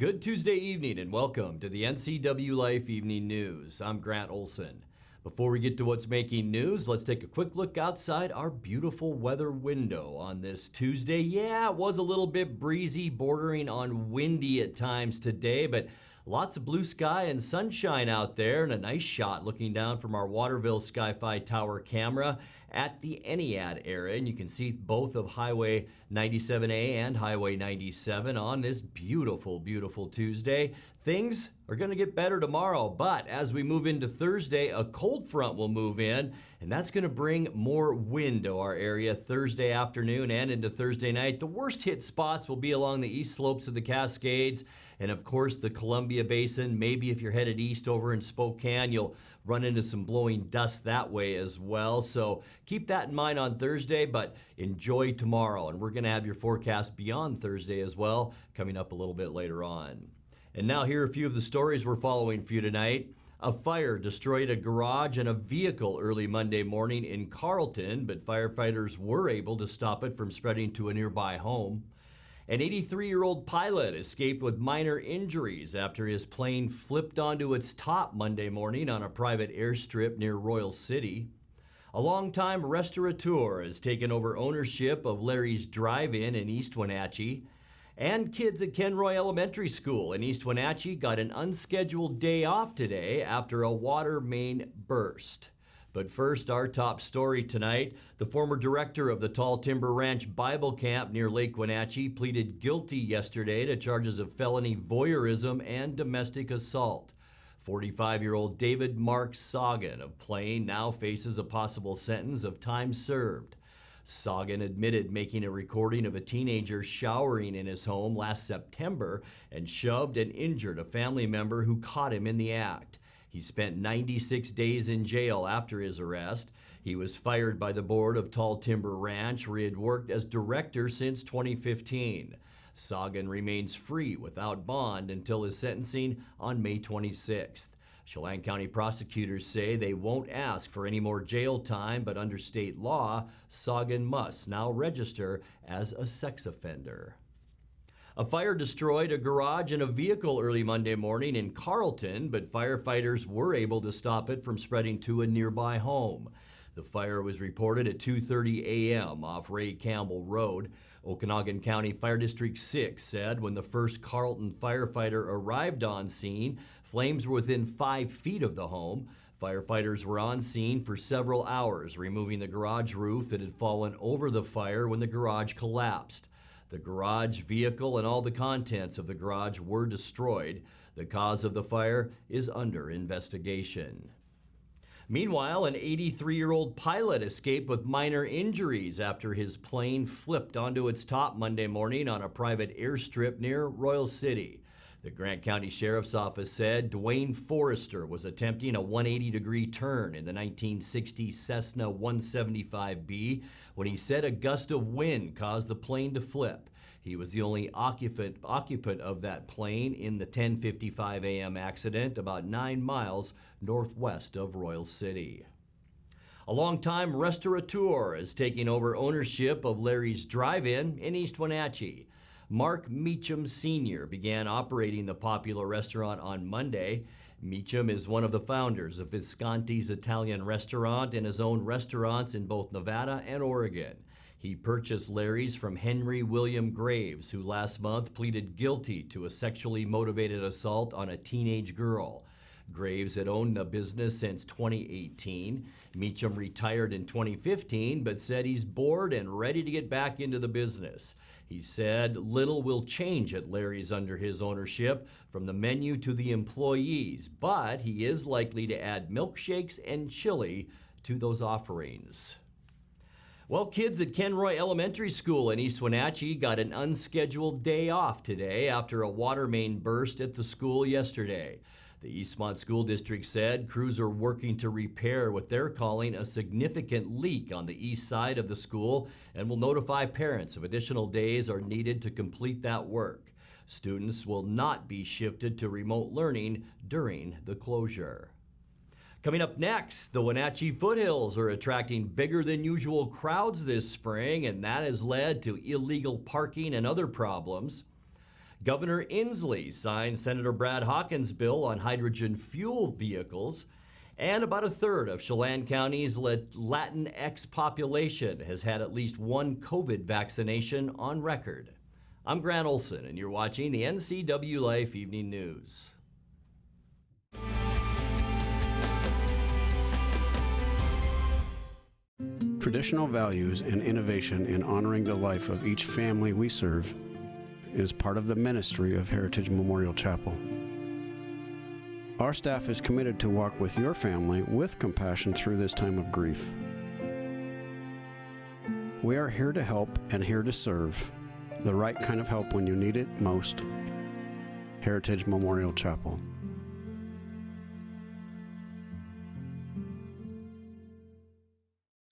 Good Tuesday evening and welcome to the NCWLIFE Evening News. I'm Grant Olson. Before we get to what's making news, let's take a quick look outside our beautiful weather window on this Tuesday. Yeah, it was a little bit breezy, bordering on windy at times today, but lots of blue sky and sunshine out there, and a nice shot looking down from our Waterville Sky-Fi Tower camera at the Eniad area. And you can see both of Highway 97A and Highway 97 on this beautiful, beautiful Tuesday. Things are going to get better tomorrow, but as we move into Thursday, a cold front will move in, and that's going to bring more wind to our area Thursday afternoon and into Thursday night. The worst hit spots will be along the east slopes of the Cascades and, of course, the Columbia Basin. Maybe if you're headed east over in Spokane, you'll run into some blowing dust that way as well. So keep that in mind on Thursday, but enjoy tomorrow. And we're going to have your forecast beyond Thursday as well, coming up a little bit later on. And now here are a few of the stories we're following for you tonight. A fire destroyed a garage and a vehicle early Monday morning in Carlton, but firefighters were able to stop it from spreading to a nearby home. An 83-year-old pilot escaped with minor injuries after his plane flipped onto its top Monday morning on a private airstrip near Royal City. A longtime restaurateur has taken over ownership of Larry's Drive-In in East Wenatchee. And kids at Kenroy Elementary School in East Wenatchee got an unscheduled day off today after a water main burst. But first, our top story tonight. The former director of the Tall Timber Ranch Bible Camp near Lake Wenatchee pleaded guilty yesterday to charges of felony voyeurism and domestic assault. 45-year-old David Mark Sagan of Plain now faces a possible sentence of time served. Sagan admitted making a recording of a teenager showering in his home last September and shoved and injured a family member who caught him in the act. He spent 96 days in jail after his arrest. He was fired by the board of Tall Timber Ranch, where he had worked as director since 2015. Sagan remains free without bond until his sentencing on May 26th. Chelan County prosecutors say they won't ask for any more jail time, but under state law, Sagan must now register as a sex offender. A fire destroyed a garage and a vehicle early Monday morning in Carlton, but firefighters were able to stop it from spreading to a nearby home. The fire was reported at 2:30 a.m. off Ray Campbell Road. Okanagan County Fire District 6 said when the first Carlton firefighter arrived on scene, flames were within 5 feet of the home. Firefighters were on scene for several hours, removing the garage roof that had fallen over the fire when the garage collapsed. The garage, vehicle, and all the contents of the garage were destroyed. The cause of the fire is under investigation. Meanwhile, an 83-year-old pilot escaped with minor injuries after his plane flipped onto its top Monday morning on a private airstrip near Royal City. The Grant County Sheriff's Office said Dwayne Forrester was attempting a 180-degree turn in the 1960 Cessna 175B when he said a gust of wind caused the plane to flip. He was the only occupant of that plane in the 10:55 a.m. accident about 9 miles northwest of Royal City. A longtime restaurateur is taking over ownership of Larry's Drive-In in East Wenatchee. Mark Meacham Sr. began operating the popular restaurant on Monday. Meacham is one of the founders of Visconti's Italian Restaurant and has owned restaurants in both Nevada and Oregon. He purchased Larry's from Henry William Graves, who last month pleaded guilty to a sexually motivated assault on a teenage girl. Graves had owned the business since 2018. Meacham retired in 2015, but said he's bored and ready to get back into the business. He said little will change at Larry's under his ownership, from the menu to the employees, but he is likely to add milkshakes and chili to those offerings. Well, kids at Kenroy Elementary School in East Wenatchee got an unscheduled day off today after a water main burst at the school yesterday. The Eastmont School District said crews are working to repair what they're calling a significant leak on the east side of the school and will notify parents if additional days are needed to complete that work. Students will not be shifted to remote learning during the closure. Coming up next, the Wenatchee foothills are attracting bigger than usual crowds this spring, and that has led to illegal parking and other problems. Governor Inslee signed Senator Brad Hawkins' bill on hydrogen fuel vehicles. And about a third of Chelan County's Latinx population has had at least one COVID vaccination on record. I'm Grant Olson, and you're watching the NCWLIFE Evening News. Traditional values and innovation in honoring the life of each family we serve is part of the ministry of Heritage Memorial Chapel. Our staff is committed to walk with your family with compassion through this time of grief. We are here to help and here to serve, the right kind of help when you need it most. Heritage Memorial Chapel.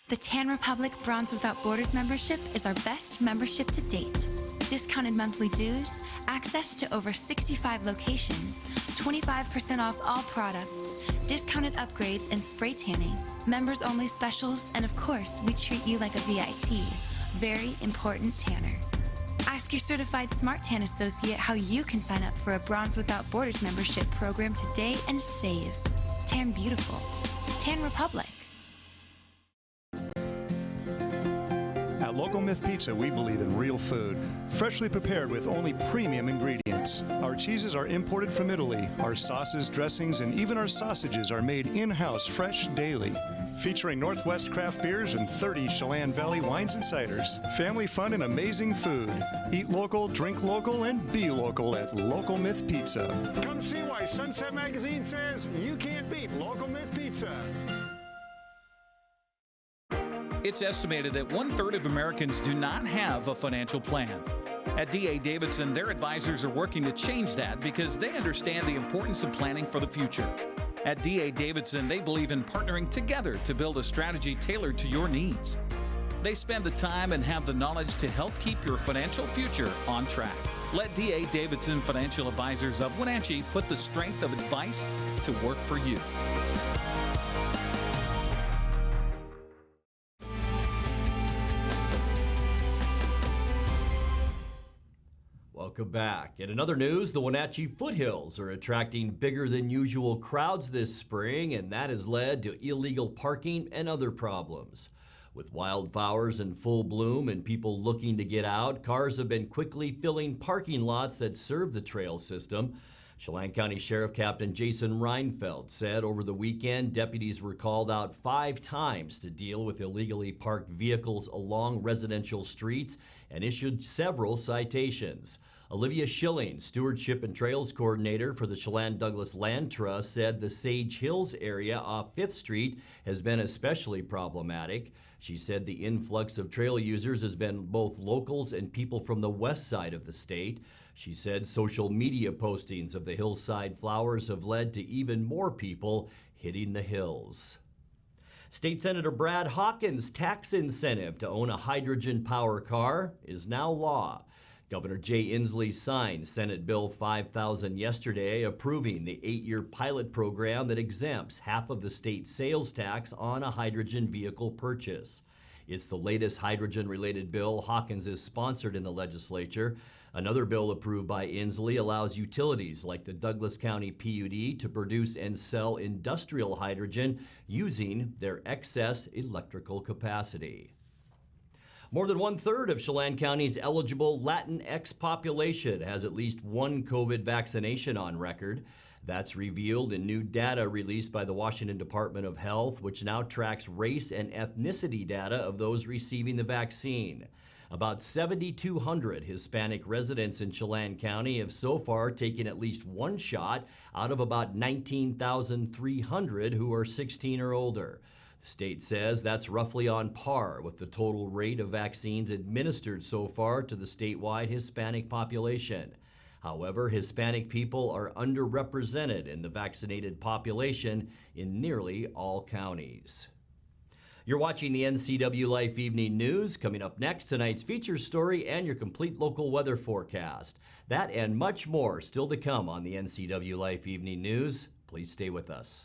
The Tan Republic Bronze Without Borders membership is our best membership to date. Discounted monthly dues, access to over 65 locations, 25% off all products, discounted upgrades and spray tanning, members only specials, and of course, we treat you like a VIT. Very important tanner. Ask your certified Smart Tan associate how you can sign up for a Bronze Without Borders membership program today and save. Tan beautiful. Tan Republic. At Local Myth Pizza, we believe in real food, freshly prepared with only premium ingredients. Our cheeses are imported from Italy. Our sauces, dressings, and even our sausages are made in-house fresh daily. Featuring Northwest craft beers and 30 Chelan Valley wines and ciders. Family fun and amazing food. Eat local, drink local, and be local at Local Myth Pizza. Come see why Sunset Magazine says you can't beat Local Myth Pizza. It's estimated that 1/3 of Americans do not have a financial plan. At D.A. Davidson, their advisors are working to change that because they understand the importance of planning for the future. At D.A. Davidson, they believe in partnering together to build a strategy tailored to your needs. They spend the time and have the knowledge to help keep your financial future on track. Let D.A. Davidson Financial Advisors of Wenatchee put the strength of advice to work for you. Welcome back. In another news, the Wenatchee foothills are attracting bigger than usual crowds this spring, and that has led to illegal parking and other problems. With wildflowers in full bloom and people looking to get out, cars have been quickly filling parking lots that serve the trail system. Chelan County Sheriff Captain Jason Reinfeldt said over the weekend deputies were called out 5 times to deal with illegally parked vehicles along residential streets and issued several citations. Olivia Schilling, Stewardship and Trails Coordinator for the Chelan Douglas Land Trust, said the Sage Hills area off 5th Street has been especially problematic. She said the influx of trail users has been both locals and people from the west side of the state. She said social media postings of the hillside flowers have led to even more people hitting the hills. State Senator Brad Hawkins' tax incentive to own a hydrogen power car is now law. Governor Jay Inslee signed Senate Bill 5000 yesterday, approving the 8-year pilot program that exempts half of the state sales tax on a hydrogen vehicle purchase. It's the latest hydrogen-related bill Hawkins has sponsored in the legislature. Another bill approved by Inslee allows utilities like the Douglas County PUD to produce and sell industrial hydrogen using their excess electrical capacity. More than 1/3 of Chelan County's eligible Latinx population has at least one COVID vaccination on record. That's revealed in new data released by the Washington Department of Health, which now tracks race and ethnicity data of those receiving the vaccine. About 7,200 Hispanic residents in Chelan County have so far taken at least one shot out of about 19,300 who are 16 or older. The state says that's roughly on par with the total rate of vaccines administered so far to the statewide Hispanic population. However, Hispanic people are underrepresented in the vaccinated population in nearly all counties. You're watching the NCWLIFE Evening News. Coming up next, tonight's feature story and your complete local weather forecast. That and much more still to come on the NCWLIFE Evening News. Please stay with us.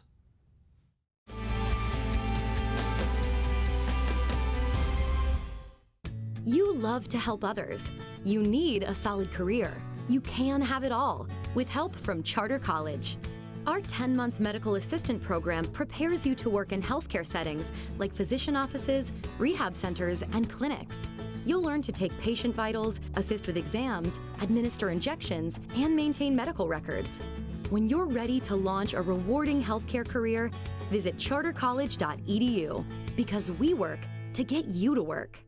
You love to help others. You need a solid career. You can have it all with help from Charter College. Our 10-month medical assistant program prepares you to work in healthcare settings like physician offices, rehab centers, and clinics. You'll learn to take patient vitals, assist with exams, administer injections, and maintain medical records. When you're ready to launch a rewarding healthcare career, visit chartercollege.edu because we work to get you to work.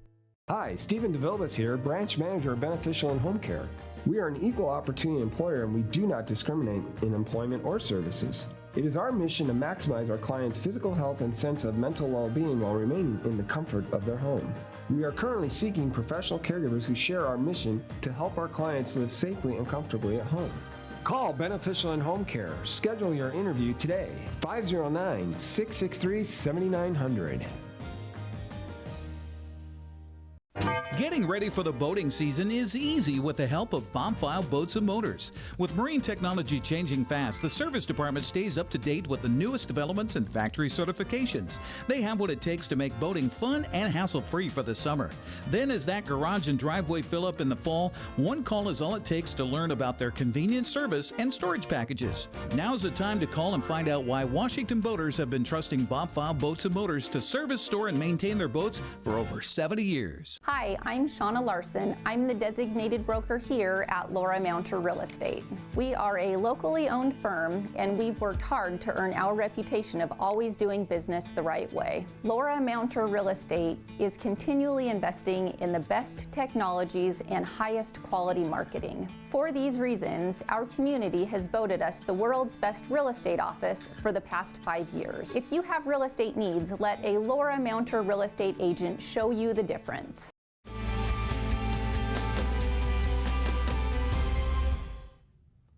Hi, Stephen DeVilbiss here, Branch Manager of Beneficial and Home Care. We are an equal opportunity employer and we do not discriminate in employment or services. It is our mission to maximize our clients' physical health and sense of mental well-being while remaining in the comfort of their home. We are currently seeking professional caregivers who share our mission to help our clients live safely and comfortably at home. Call Beneficial and Home Care. Schedule your interview today. 509-663-7900. Getting ready for the boating season is easy with the help of Bobfile Boats and Motors. With marine technology changing fast, the service department stays up to date with the newest developments and factory certifications. They have what it takes to make boating fun and hassle-free for the summer. Then as that garage and driveway fill up in the fall, one call is all it takes to learn about their convenient service and storage packages. Now's the time to call and find out why Washington boaters have been trusting Bobfile Boats and Motors to service, store, and maintain their boats for over 70 years. Hi, I'm Shauna Larson. I'm the designated broker here at Laura Mounter Real Estate. We are a locally owned firm and we've worked hard to earn our reputation of always doing business the right way. Laura Mounter Real Estate is continually investing in the best technologies and highest quality marketing. For these reasons, our community has voted us the world's best real estate office for the past 5 years. If you have real estate needs, let a Laura Mounter Real Estate agent show you the difference.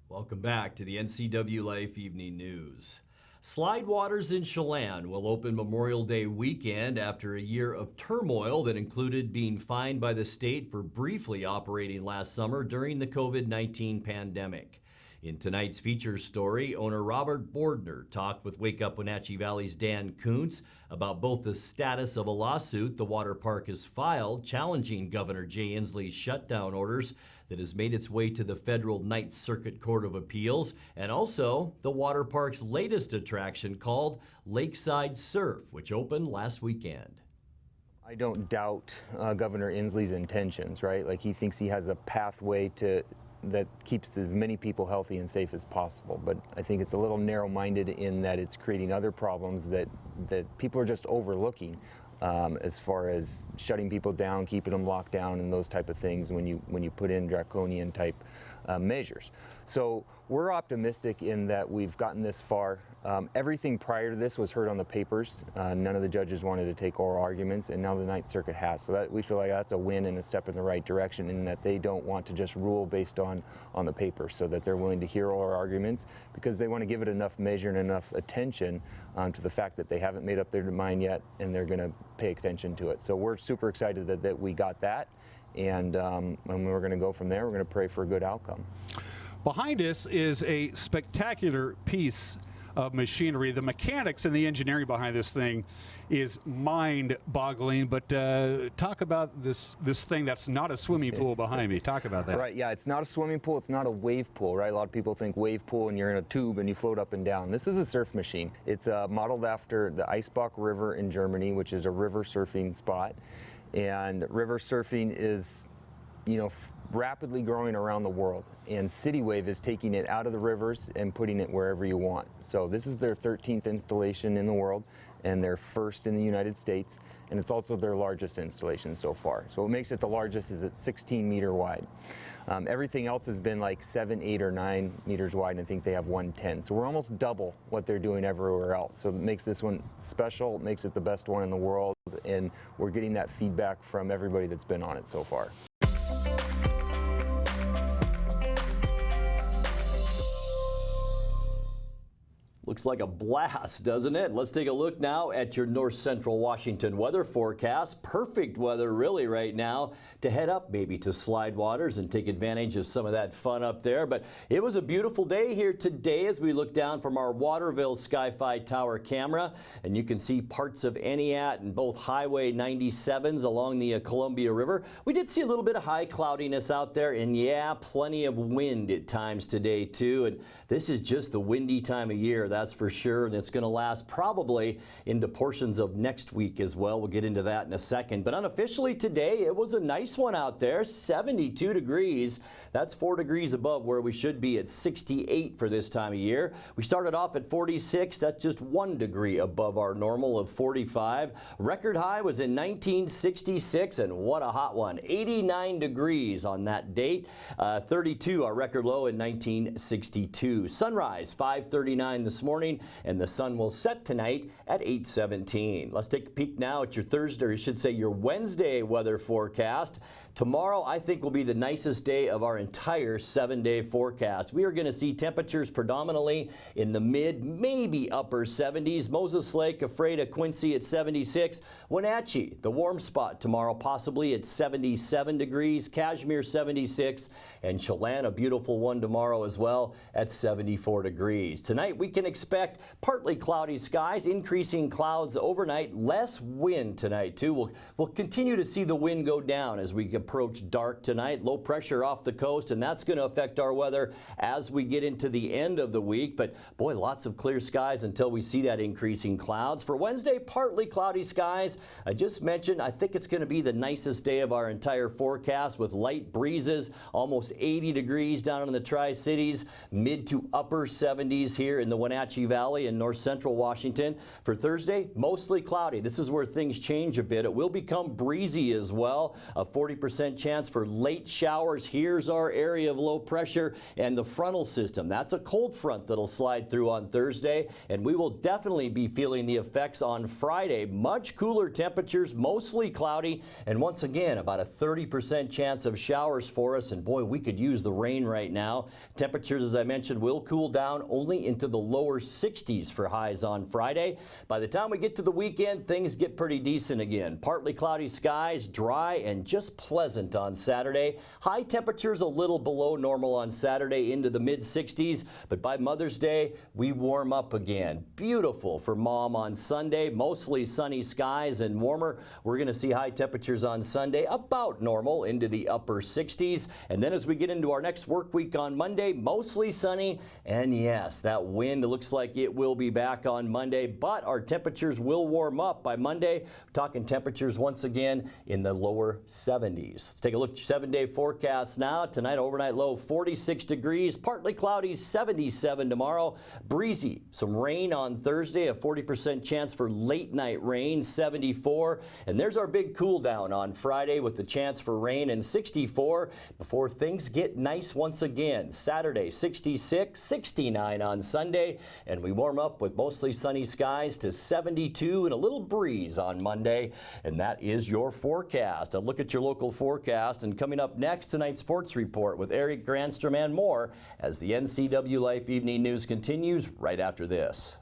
Welcome back to the NCWLIFE Evening News. Slide Waters in Chelan will open Memorial Day weekend after a year of turmoil that included being fined by the state for briefly operating last summer during the COVID-19 pandemic. In tonight's feature story, owner Robert Bordner talked with Wake Up Wenatchee Valley's Dan Kuntz about both the status of a lawsuit the water park has filed challenging Governor Jay Inslee's shutdown orders that has made its way to the federal Ninth Circuit Court of Appeals, and also the water park's latest attraction called Lakeside Surf, which opened last weekend. I don't doubt Governor Inslee's intentions, right? Like, he thinks he has a pathway that keeps as many people healthy and safe as possible. But I think it's a little narrow-minded in that it's creating other problems that people are just overlooking as far as shutting people down, keeping them locked down, and those type of things when you put in draconian type measures. So we're optimistic in that we've gotten this far. Everything prior to this was heard on the papers. None of the judges wanted to take oral arguments, and now the Ninth Circuit has. So that we feel like that's a win and a step in the right direction, in that they don't want to just rule based on the paper, so that they're willing to hear oral arguments because they want to give it enough measure and enough attention to the fact that they haven't made up their mind yet, and they're going to pay attention to it. So we're super excited that we got that, and we're going to go from there. We're going to pray for a good outcome. Behind us is a spectacular piece of machinery. The mechanics and the engineering behind this thing is mind-boggling. But talk about this thing that's not a swimming pool behind me. Talk about that. Right, yeah, it's not a swimming pool. It's not a wave pool, right? A lot of people think wave pool and you're in a tube and you float up and down. This is a surf machine. It's modeled after the Eisbach River in Germany, which is a river surfing spot. And river surfing is, rapidly growing around the world, and CityWave is taking it out of the rivers and putting it wherever you want. So this is their 13th installation in the world and their first in the United States, and it's also their largest installation so far. So what makes it the largest is it's 16 meter wide. Everything else has been like 7, 8, or 9 meters wide, and I think they have 110. So we're almost double what they're doing everywhere else. So it makes this one special, it makes it the best one in the world, and we're getting that feedback from everybody that's been on it so far. Looks like a blast, doesn't it? Let's take a look now at your north central Washington weather forecast. Perfect weather really right now to head up maybe to Slide Waters and take advantage of some of that fun up there. But it was a beautiful day here today as we look down from our Waterville Sky-Fi Tower camera, and you can see parts of Entiat and both Highway 97s along the Columbia River. We did see a little bit of high cloudiness out there, and yeah, plenty of wind at times today too. And this is just the windy time of year, that's for sure, and it's going to last probably into portions of next week as well. We'll get into that in a second. But unofficially today, it was a nice one out there, 72 degrees. That's 4 degrees above where we should be at 68 for this time of year. We started off at 46. That's just 1 degree above our normal of 45. Record high was in 1966, and what a hot one. 89 degrees on that date. 32, our record low in 1962. Sunrise, 5:39 this morning, and the sun will set tonight at 8:17. Let's take a peek now at your Thursday, or I should say your Wednesday weather forecast. Tomorrow, I think, will be the nicest day of our entire 7-day forecast. We are going to see temperatures predominantly in the mid, maybe upper 70s. Moses Lake, Ephrata, Quincy at 76. Wenatchee, the warm spot tomorrow, possibly at 77 degrees. Cashmere, 76. And Chelan, a beautiful one tomorrow as well, at 74 degrees. Tonight, we can expect partly cloudy skies, increasing clouds overnight, less wind tonight too. We'll continue to see the wind go down as we approach dark tonight. Low pressure off the coast, and that's going to affect our weather as we get into the end of the week. But boy, lots of clear skies until we see that increasing clouds. For Wednesday, partly cloudy skies. I just mentioned, I think it's going to be the nicest day of our entire forecast with light breezes, almost 80 degrees down in the Tri-Cities, mid to upper 70s here in the Wenatchee Valley in north central Washington. For Thursday, mostly cloudy. This is where things change a bit. It will become breezy as well. A 40% chance for late showers. Here's our area of low pressure and the frontal system. That's a cold front that'll slide through on Thursday, and we will definitely be feeling the effects on Friday. Much cooler temperatures, mostly cloudy, and once again, about a 30% chance of showers for us, and boy, we could use the rain right now. Temperatures, as I mentioned, will cool down only into the lower 60s for highs on Friday. By the time we get to the weekend, things get pretty decent again. Partly cloudy skies, dry and just pleasant on Saturday. High temperatures a little below normal on Saturday into the mid-60s, but by Mother's Day, we warm up again. Beautiful for Mom on Sunday. Mostly sunny skies and warmer. We're going to see high temperatures on Sunday about normal into the upper 60s. And then as we get into our next work week on Monday, mostly sunny. And yes, that wind looks like it will be back on Monday, but our temperatures will warm up by Monday. We're talking temperatures once again in the lower 70s. Let's take a look at your 7-day forecast now. Tonight, overnight low 46 degrees, partly cloudy 77 tomorrow. Breezy, some rain on Thursday, a 40% chance for late night rain, 74. And there's our big cool down on Friday with the chance for rain and 64 before things get nice once again. Saturday, 66, 69 on Sunday, and we warm up with mostly sunny skies to 72 and a little breeze on Monday. And that is your forecast. A look at your local forecast, and coming up next, tonight's sports report with Eric Granstrom and more as the NCWLIFE Evening News continues right after this.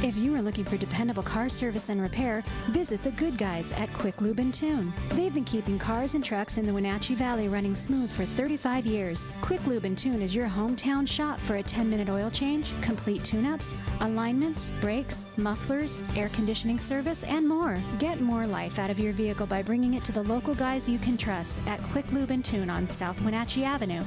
If you are looking for dependable car service and repair, visit the good guys at Quick Lube and Tune. They've been keeping cars and trucks in the Wenatchee Valley running smooth for 35 years. Quick Lube and Tune is your hometown shop for a 10-minute oil change, complete tune-ups, alignments, brakes, mufflers, air conditioning service, and more. Get more life out of your vehicle by bringing it to the local guys you can trust at Quick Lube and Tune on South Wenatchee Avenue.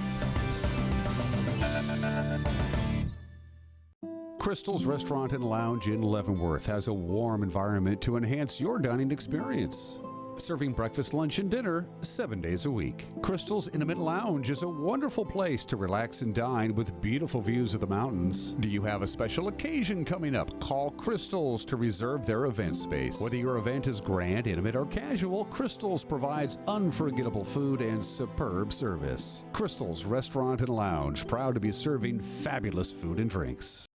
Crystal's Restaurant and Lounge in Leavenworth has a warm environment to enhance your dining experience. Serving breakfast, lunch, and dinner 7 days a week. Crystal's Intimate Lounge is a wonderful place to relax and dine with beautiful views of the mountains. Do you have a special occasion coming up? Call Crystal's to reserve their event space. Whether your event is grand, intimate, or casual, Crystal's provides unforgettable food and superb service. Crystal's Restaurant and Lounge, proud to be serving fabulous food and drinks.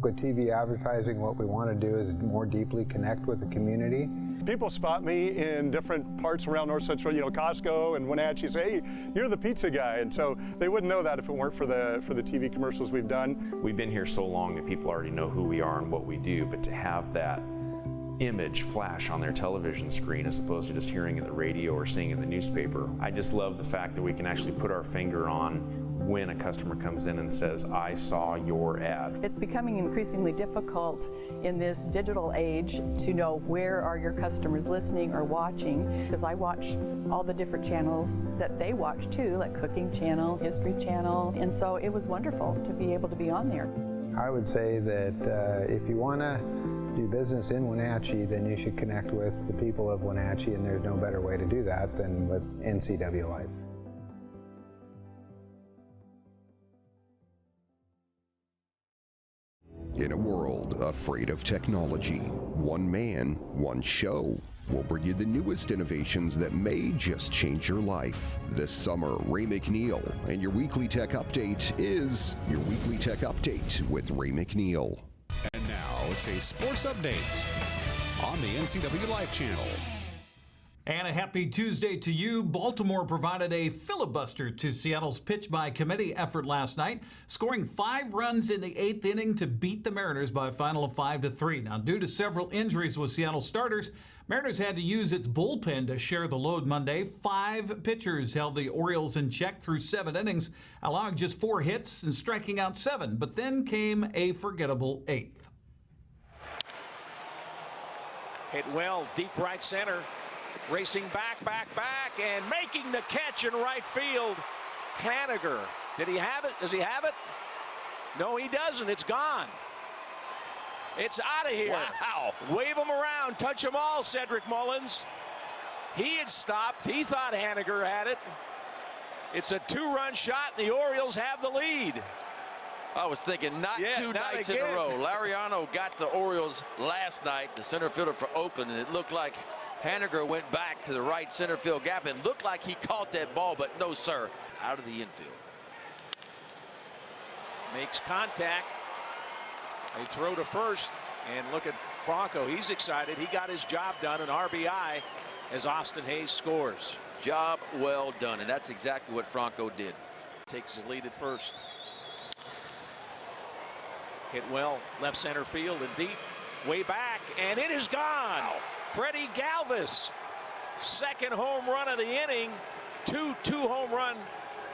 With TV advertising, what we want to do is more deeply connect with the community People spot me in different parts around North Central, Costco and Wenatchee, say, hey, you're the pizza guy. And so they wouldn't know that if it weren't for the TV commercials we've done. We've been here so long that people already know who we are and what we do, but to have that image flash on their television screen as opposed to just hearing in the radio or seeing in the newspaper, I just love the fact that we can actually put our finger on when a customer comes in and says, I saw your ad. It's becoming increasingly difficult in this digital age to know where are your customers listening or watching, because I watch all the different channels that they watch too, like Cooking Channel, History Channel, and so it was wonderful to be able to be on there. I would say that if you want to do business in Wenatchee, then you should connect with the people of Wenatchee, and there's no better way to do that than with NCWLIFE. In a world afraid of technology, one man, one show will bring you the newest innovations that may just change your life. This summer, Ray McNeil, and your Weekly Tech Update is your Weekly Tech Update with Ray McNeil. And now it's a sports update on the NCWLIFE channel. And a happy Tuesday to you. Baltimore provided a filibuster to Seattle's pitch by committee effort last night, scoring 5 runs in the 8th inning to beat the Mariners by a final of 5-3. Now, due to several injuries with Seattle starters, Mariners had to use its bullpen to share the load Monday. 5 pitchers held the Orioles in check through 7 innings, allowing just 4 hits and striking out 7. But then came a forgettable 8th. Hit well, deep right center. Racing back, and making the catch in right field. Haniger. Did he have it? Does he have it? No, he doesn't. It's gone. It's out of here. Wow. Wave them around. Touch them all, Cedric Mullins. He had stopped. He thought Haniger had it. It's a 2-run shot, and the Orioles have the lead. I was thinking not two nights in a row. Lariano got the Orioles last night, the center fielder for Oakland, and it looked like Haniger went back to the right center field gap and looked like he caught that ball, but no, sir, out of the infield. Makes contact. They throw to first, and look at Franco. He's excited. He got his job done, an RBI, as Austin Hayes scores. Job well done, and that's exactly what Franco did. Takes his lead at first. Hit well, left center field and deep, way back, and it is gone. Freddie Galvis, second home run of the inning, 2 home run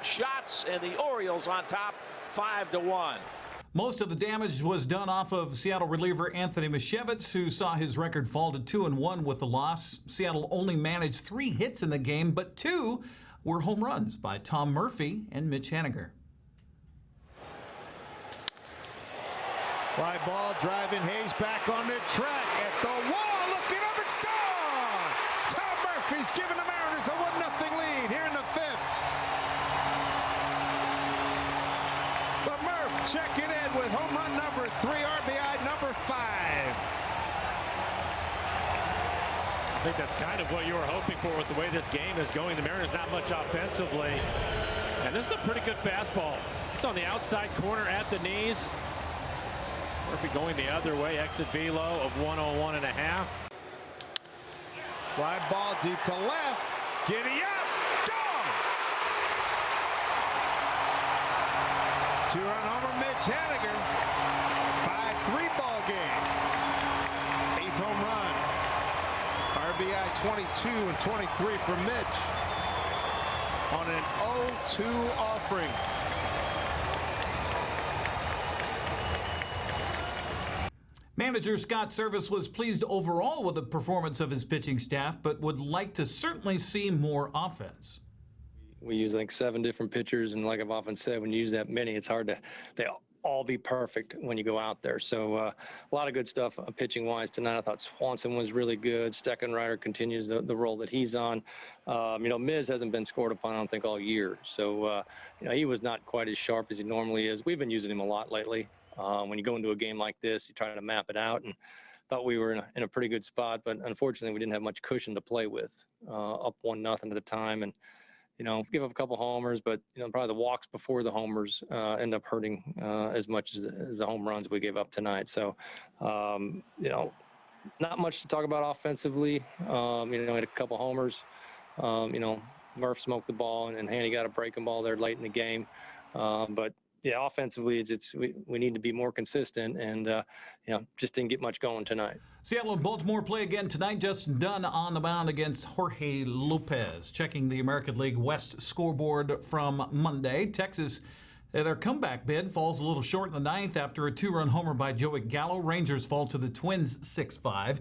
shots, and the Orioles on top 5-1. Most of the damage was done off of Seattle reliever Anthony Misiewicz, who saw his record fall to 2-1 with the loss. Seattle only managed 3 hits in the game, but 2 were home runs by Tom Murphy and Mitch Haniger. Fly ball, driving Hayes back on the track at the wall, looking up, it's gone! Tom Murphy's giving the Mariners a 1-0 lead here in the 5th. But Murph checking in with home run number 3, RBI number 5. I think that's kind of what you were hoping for with the way this game is going. The Mariners not much offensively. And this is a pretty good fastball. It's on the outside corner at the knees. Murphy going the other way, exit velo of 101.5. Fly ball deep to left. Giddy up. Dog. 2-run homer, Mitch Haniger. 5-3 ball game. 8th home run. RBI 22 and 23 for Mitch on an 0-2 offering. Manager Scott Service was pleased overall with the performance of his pitching staff, but would like to certainly see more offense. We use like 7 different pitchers, and like I've often said, when you use that many, it's hard to they all be perfect when you go out there. So a lot of good stuff pitching wise tonight. I thought Swanson was really good. Steckenrider continues the role that he's on. Miz hasn't been scored upon, I don't think, all year. So he was not quite as sharp as he normally is. We've been using him a lot lately. When you go into a game like this, you try to map it out, and thought we were in a pretty good spot, but unfortunately we didn't have much cushion to play with. Up 1-0 at the time, and give up a couple homers, but probably the walks before the homers end up hurting as much as the home runs we gave up tonight. So not much to talk about offensively. Had a couple homers. Murph smoked the ball, and Haney got a breaking ball there late in the game. But yeah, offensively, we need to be more consistent, and just didn't get much going tonight. Seattle and Baltimore play again tonight. Justin Dunn on the mound against Jorge Lopez. Checking the American League West scoreboard from Monday, Texas, their comeback bid falls a little short in the ninth after a two-run homer by Joey Gallo. Rangers fall to the Twins 6-5.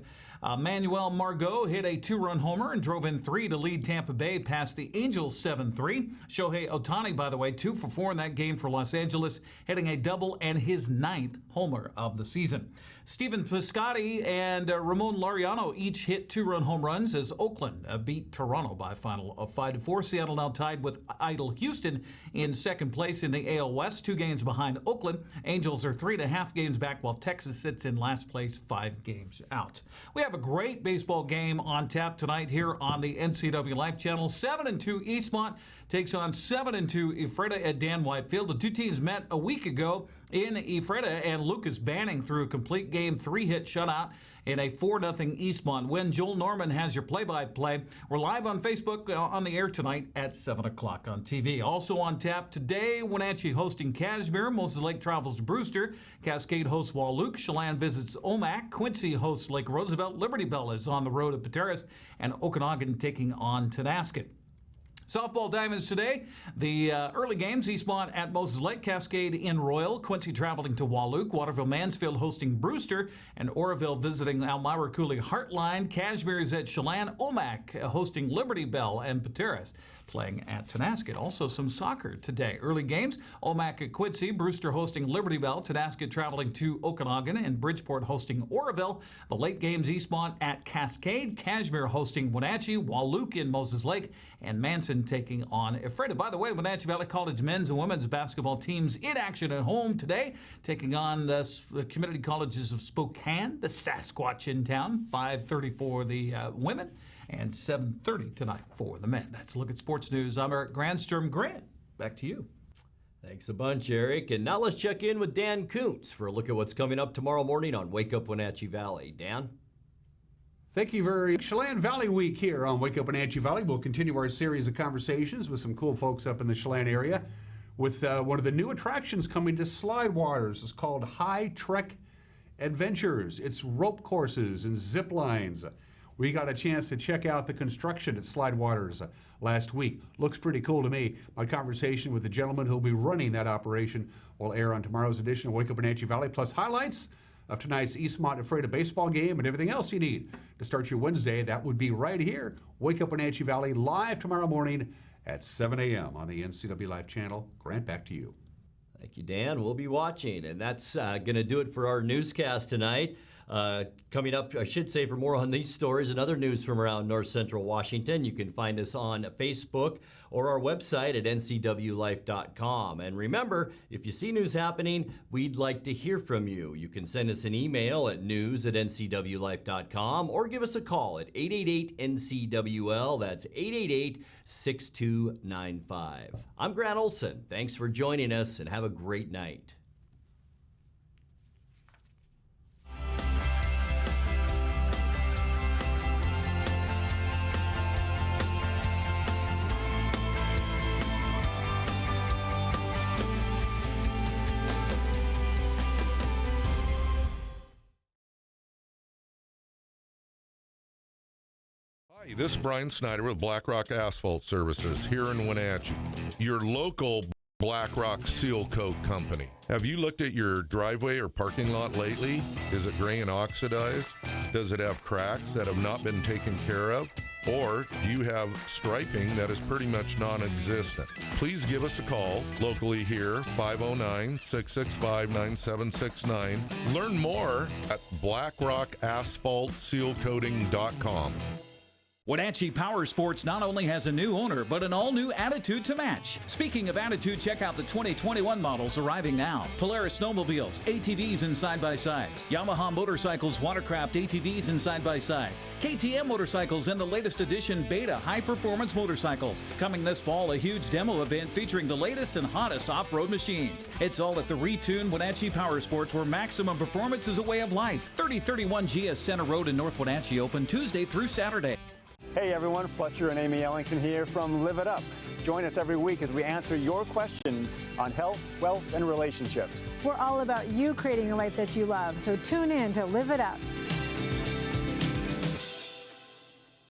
Manuel Margot hit a two-run homer and drove in 3 to lead Tampa Bay past the Angels 7-3. Shohei Ohtani, by the way, 2 for 4 in that game for Los Angeles, hitting a double and his 9th homer of the season. Stephen Piscotty and Ramon Laureano each hit 2-run home runs as Oakland beat Toronto by a final of 5-4. Seattle now tied with Idle Houston in second place in the AL West, 2 games behind Oakland. Angels are 3.5 games back, while Texas sits in last place, 5 games out. We have a great baseball game on tap tonight here on the NCWLIFE channel. 7-2 Eastmont takes on 7-2 Ephrata at Dan White Field. The two teams met a week ago in Ephrata, and Lucas Banning threw a complete game 3-hit shutout in a 4-0 Eastmont win. Joel Norman has your play-by-play. We're live on Facebook on the air tonight at 7 o'clock on TV. Also on tap today, Wenatchee hosting Casimir. Moses Lake travels to Brewster. Cascade hosts Wahluke. Chelan visits Omak. Quincy hosts Lake Roosevelt. Liberty Bell is on the road at Pateras, and Okanagan taking on Tenasket. Softball Diamonds today, the early games, Eastmont at Moses Lake, Cascade in Royal, Quincy traveling to Wahluke, Waterville Mansfield hosting Brewster, and Oroville visiting Elmira Cooley Heartline. Cashmere is at Chelan, Omak hosting Liberty Bell, and Pateras playing at Tenasket. Also some soccer today. Early games, Omak at Quincy, Brewster hosting Liberty Bell, Tenasket traveling to Okanagan, and Bridgeport hosting Oroville. The late games, Eastmont at Cascade, Cashmere hosting Wenatchee, Wahluke in Moses Lake, and Manson taking on Ephrata. By the way, Wenatchee Valley College men's and women's basketball teams in action at home today, taking on the community colleges of Spokane, the Sasquatch in town, 5:30 for the women, and 7:30 tonight for the men. That's a look at sports news. I'm Eric Grandstrom. Grant, back to you. Thanks a bunch, Eric. And now let's check in with Dan Kuntz for a look at what's coming up tomorrow morning on Wake Up Wenatchee Valley. Dan? Thank you very much. Chelan Valley Week here on Wake Up Wenatchee Valley. We'll continue our series of conversations with some cool folks up in the Chelan area with one of the new attractions coming to Slidewaters. It's called High Trek Adventures. It's rope courses and zip lines. We got a chance to check out the construction at Slidewaters last week. Looks pretty cool to me. My conversation with the gentleman who'll be running that operation will air on tomorrow's edition of Wake Up Wenatchee Valley, plus highlights of tonight's Eastmont Ephrata baseball game and everything else you need to start your Wednesday. That would be right here. Wake Up Wenatchee Valley live tomorrow morning at 7 a.m. on the NCWLIFE channel. Grant, back to you. Thank you, Dan. We'll be watching, and that's going to do it for our newscast tonight. Coming up, I should say, for more on these stories and other news from around North Central Washington, you can find us on Facebook or our website at ncwlife.com. And remember, if you see news happening, we'd like to hear from you. You can send us an email at news@ncwlife.com or give us a call at 888-NCWL. That's 888-6295. I'm Grant Olson. Thanks for joining us, and have a great night. Hi, this is Brian Snyder with Blackrock Asphalt Services here in Wenatchee, your local Blackrock Seal Coat company. Have you looked at your driveway or parking lot lately? Is it gray and oxidized? Does it have cracks that have not been taken care of? Or do you have striping that is pretty much non-existent? Please give us a call locally here, 509-665-9769. Learn more at blackrockasphaltsealcoating.com. Wenatchee Powersports not only has a new owner, but an all-new attitude to match. Speaking of attitude, check out the 2021 models arriving now. Polaris snowmobiles, ATVs and side-by-sides. Yamaha motorcycles, watercraft ATVs and side-by-sides. KTM motorcycles and the latest edition Beta high-performance motorcycles. Coming this fall, a huge demo event featuring the latest and hottest off-road machines. It's all at the retuned Wenatchee Powersports, where maximum performance is a way of life. 3031 GS Center Road in North Wenatchee, open Tuesday through Saturday. Hey everyone, Fletcher and Amy Ellingson here from Live It Up. Join us every week as we answer your questions on health, wealth, and relationships. We're all about you creating a life that you love, so tune in to Live It Up.